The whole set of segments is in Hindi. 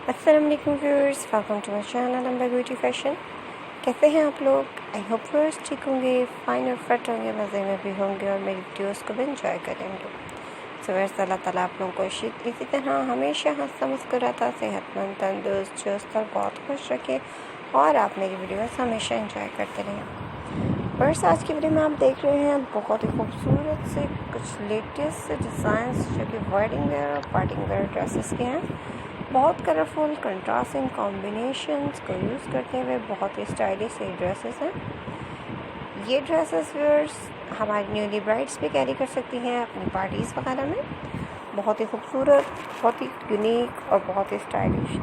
अस्सलाम वालेकुम viewers, welcome to my channel number beauty fashion. कैसे हैं आप लोग? आई होप व्यूअर्स ठीक होंगे, फाइन और फिट होंगे, मज़े में भी होंगे और मेरी वीडियोस को भी इंजॉय करेंगे। सो व्यूअर्स, अल्लाह ताला आप लोगों को इसी तरह हमेशा हंसता मुस्कुराता, सेहतमंद, तंदुरुस्त, चुस्त और बहुत खुश रखे और आप मेरी वीडियोस हमेशा इंजॉय करते रहें। व्यूअर्स, आज की वीडियो में आप देख रहे हैं बहुत ही खूबसूरत से कुछ लेटेस्ट डिज़ाइंस जो कि वेडिंग वेयर और पार्टी वेयर ड्रेसेस के हैं। बहुत कलरफुल कंट्रास्टिंग कॉम्बिनेशंस को यूज़ करते हुए बहुत ही स्टाइलिश ये ड्रेसेस हैं। ये ड्रेसेस व्यूअर्स हमारी न्यूली ब्राइड्स भी कैरी कर सकती हैं अपनी पार्टीज़ वगैरह में। बहुत ही खूबसूरत, बहुत ही यूनिक और बहुत ही स्टाइलिश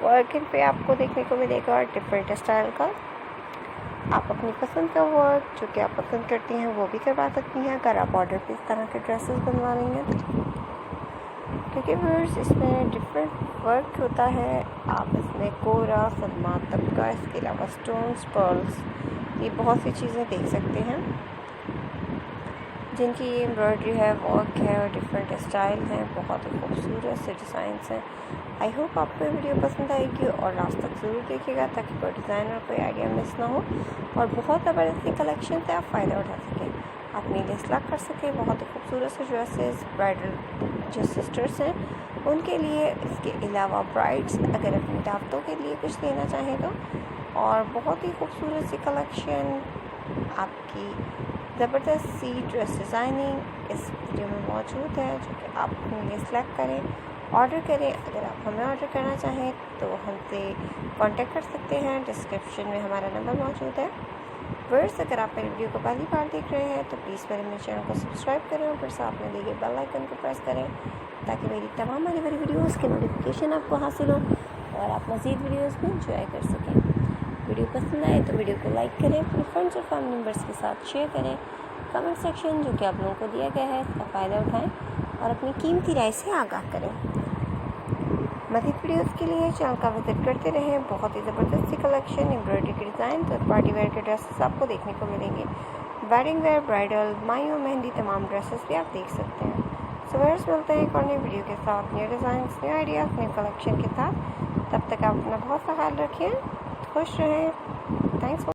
वर्किंग पे आपको देखने को मिलेगा डिफरेंट स्टाइल का। आप अपनी पसंद का वर्क जो कि आप पसंद करती हैं वो भी करवा सकती हैं अगर आप ऑर्डर पे इस तरह के ड्रेसेस बनवा रही हैं तो, क्योंकि व्यूअर्स इसमें डिफरेंट वर्क होता है। आप इसमें कोरा, सलमान तबका, इसके अलावा स्टोन्स, पर्ल्स, ये बहुत सी चीज़ें देख सकते हैं जिनकी एम्ब्रॉयडरी है, वर्क है और डिफरेंट स्टाइल हैं। बहुत ही खूबसूरत से डिज़ाइंस हैं। आई होप आपको ये वीडियो पसंद आएगी और लास्ट तक ज़रूर देखिएगा ताकि कोई डिज़ाइन और कोई आइडिया मिस ना हो और बहुत ज़बरदस्ती कलेक्शन से आप फ़ायदा उठा सकें, अपनी लिस्ट लग कर सकें। बहुत ही खूबसूरत से ड्रेसेस ब्राइडल जो सिस्टर्स हैं उनके लिए, इसके अलावा ब्राइड्स अगर अपनी दावतों के लिए कुछ लेना चाहें तो, और बहुत ही खूबसूरत सी कलेक्शन आपकी ज़बरदस्त सी ड्रेस डिज़ाइनिंग इस वीडियो में मौजूद है जो कि आप अपने लिए सेलेक्ट करें, ऑर्डर करें। अगर आप हमें ऑर्डर करना चाहें तो हमसे कांटेक्ट कर सकते हैं, डिस्क्रिप्शन में हमारा नंबर मौजूद है। व्यूअर्स, अगर आप मेरी वीडियो को पहली बार देख रहे हैं तो प्लीज़ मेरे चैनल को सब्सक्राइब करें और फिर साथ में दिए गए बेल आइकन को प्रेस करें ताकि मेरी तमाम आने वाली वीडियोज़ की नोटिफिकेशन आपको हासिल हो और आप मज़ीद वीडियोज़ भी इंजॉय कर सकें। वीडियो पसंद आए तो वीडियो को लाइक करें, अपने फ्रेंड्स और फैमिली मेम्बर्स के साथ शेयर करें। कमेंट सेक्शन जो कि आप लोगों को दिया गया है इसका फ़ायदा उठाएं और अपनी कीमती राय से आगाह करें। मज़ीद वीडियोज़ के लिए चैनल का विजिट करते रहें। बहुत ही ज़बरदस्त सी कलेक्शन, एम्ब्रॉयडरी के डिज़ाइन और पार्टी वेयर के ड्रेसेस आपको देखने को मिलेंगे। वेडिंग वेयर, ब्राइडल, मायो, मेहंदी तमाम ड्रेसेस भी आप देख सकते हैं। सो व्यूअर्स, मिलते हैं एक और नई वीडियो के साथ, new designs, new ideas, new collection के साथ। तब तक आप अपना बहुत सा ख्याल रखें, खुश रहें। थैंक्स।